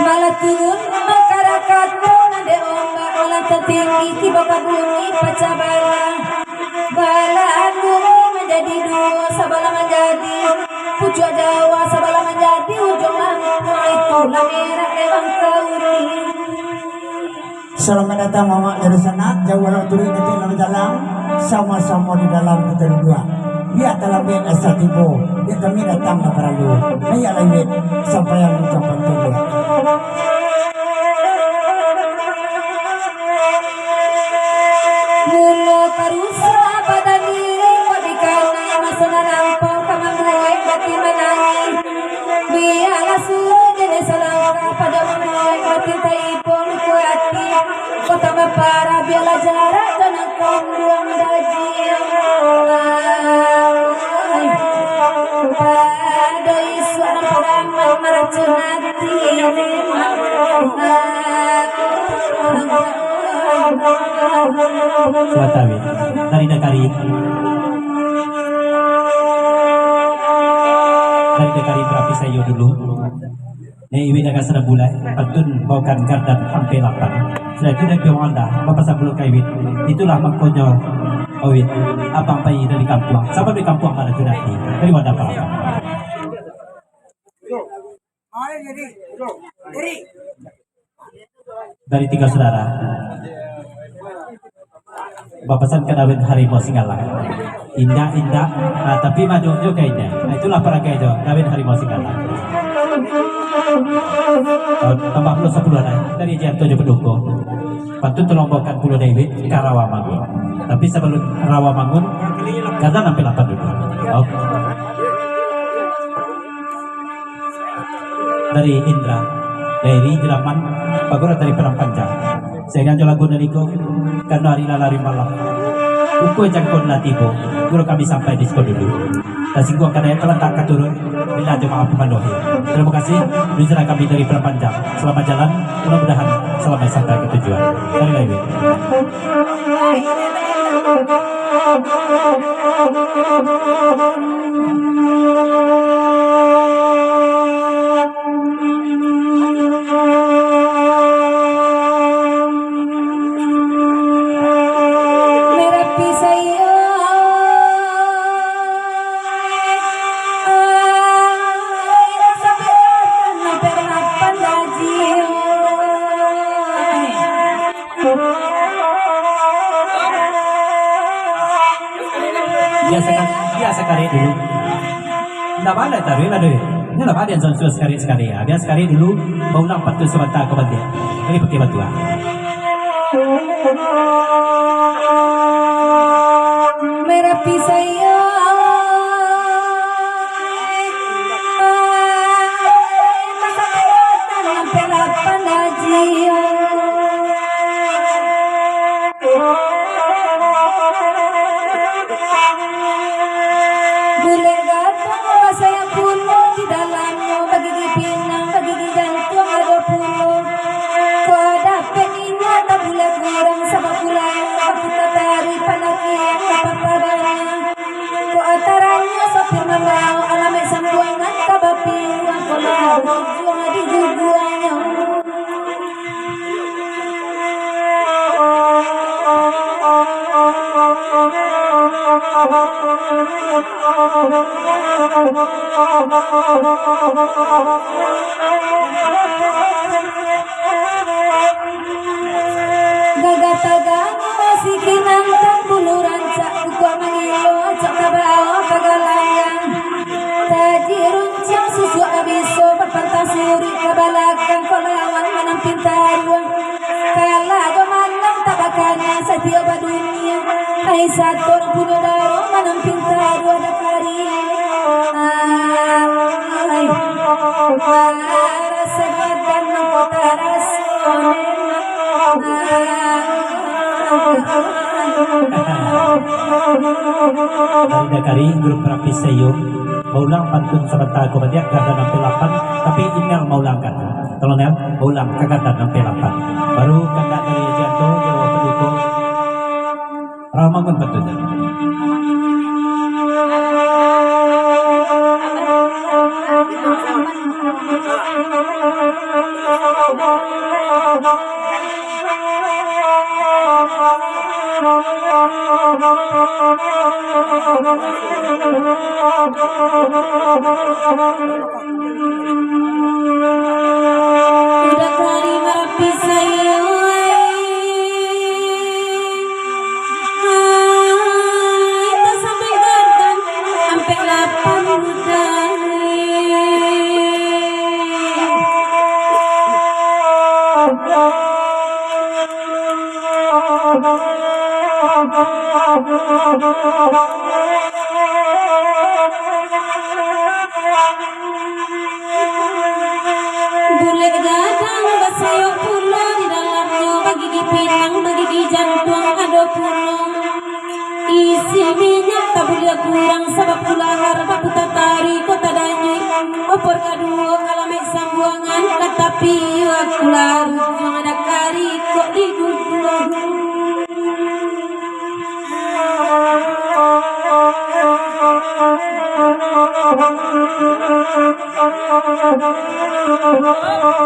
Malah turun masyarakat nade ombak olah tertinggi tiba ke bumi pacabala bala dulu menjadi dua sabala menjadi pucuk Jawa sabala menjadi ujung mangkuk itulah merah lewang kauri. Selamat datang mama dari sana jauh orang turun di dalam sama-sama di dalam kita dua. Biar dalam biar asal tibo, biar kami datang tak perlu. Ayah lagi sampai yang mencapai tujuan. Mula karusa pada diri kodikana masana lampau kamamuai bati menangi. Biarlah suruh jenis selangka pada memuai bati taipo lukuati. Kota mapara biarlah jarak dan engkau dua mendaji. Pada isuan peramal meracun hati. Watawi dari Dakari berapi sayo dulu nih iwi daga sana bulai patun bawakan gardan sampai 8 sudah itu dari anda bapak sebelum kaiwit itulah makanya awit abang bayi dari kampung sampai di kampung ada tunati dari wadah apa dari 3 saudara bapasan kedawin harimau Singgalang indah tapi maju juga indah itulah para kaido kawin harimau Singgalang tambah plus 10 dari Janto Jopeduko patut terlombokan Pulau David ke Rawamangun tapi sebelum Rawamangun karena nampil apa dulu dari Indra dari Jelaman Pagura dari Perang Panjang saya ganjol lagu dari ko karena hari lari malam uko jangkon latibo guru kami sampai di sekolah dulu kasih gua karena telah tak turun bila jemaah pemandohi terima kasih nuzra kami dari Perang Panjang selamat jalan mudah-mudahan selamat sampai ke tujuan dari lagi biasa kali dulu nggak ada taruh lah deh ini nggak ada yang zonsul sekali ya biasa sekali dulu mau nampak tuh sebentar ke bandia ini pakai batuan Merapi saya sampai 8 haji boleh ganteng saya puno di dalamnya bagi di pinang bagi di jantung ada puno kau ada penginnya tak boleh kurang sama pulang kita tarik panaki apa-apanya kau antaranya sopir membawa alamat sambuangan kabapi kau mau juang di guguannya gagah-gagah masih kinantang bulu rancak gua mengilo acak kabawa kagalayang taji runcang susu abiso berpantang suri kabalakang kolawan menang pintaruan kalah gua manang tabakannya setia badunia hai satu orang punya daro menang pintaruan dakari rasa badan kota rasonen dari Dakari grup Rapi Sayo maulang pantun sebentar kemudian gardan sampai 8 tapi email maulang kan tolong ya maulang ke gardan sampai 8 baru kakak dari Janto Jawa Pendukung Udah kali merapi saya tak sampai gardan sampai lapan udah bule gadang basayo pulo di dalamnya bagi pinang bagi jantung ada pulo isi minyak tak boleh kurang sebab pula harba putar tari kota danyi opor kadua alamek sambuangan katapi aku larut yang ada kari kok diduduk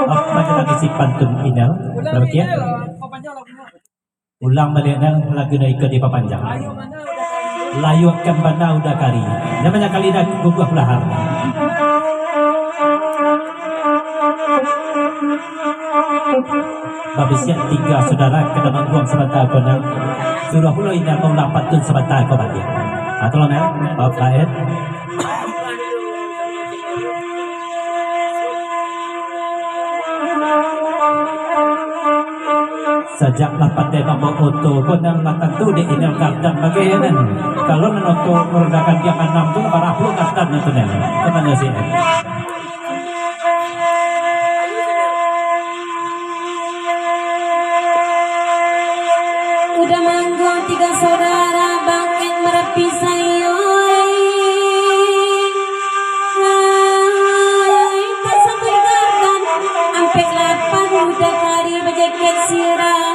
Apa lagi si pantun inal? Berkian? Ulang balik lagu na ikut di papanjang. Layu akan bana udah kari. Namanya kali dah gugah lahar. Babisian tiga saudara kena mangguang sebentar konang. Surah pulau inal mau lapatun sebentar kau balik. Atau lah Bapak Ed. Sejak lapat mambo oto konang matang tu di inal kardan bagaimana kalau menoto meredakan dia enam tu para puluh kardan itu nih kemana sih udah manggung tiga saudara bangkit merapi sayo tak sampai gardan sampai lapan udah kari berjaket sirah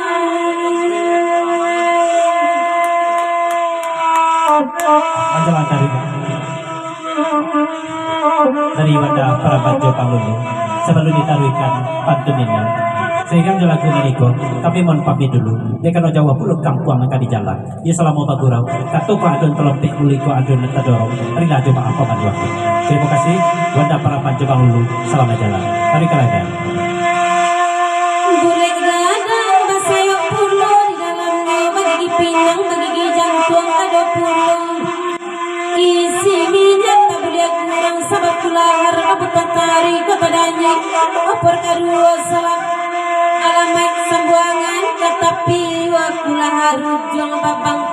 Anjalan dari wadah para banjo panglulu sebelum ditaruhkan pantun ini sehingga lagu niko tapi mohon pamit dulu dia kan jawab puluh kampung angka di jalan dia selama bagurau katu ko adun telompek uliko adun tadorong terilah jemaah apa bantuan terima kasih wadah para banjo panglulu selamat jalan hari kalian bule gadang basayo pulo di dalamnya bagi pinang bagi jantung ada pulo isi minyak tak boleh kurang sabab pula harga buta tari kota danyi opor kadua salam alamat sambuangan katapi wakula harus jong babang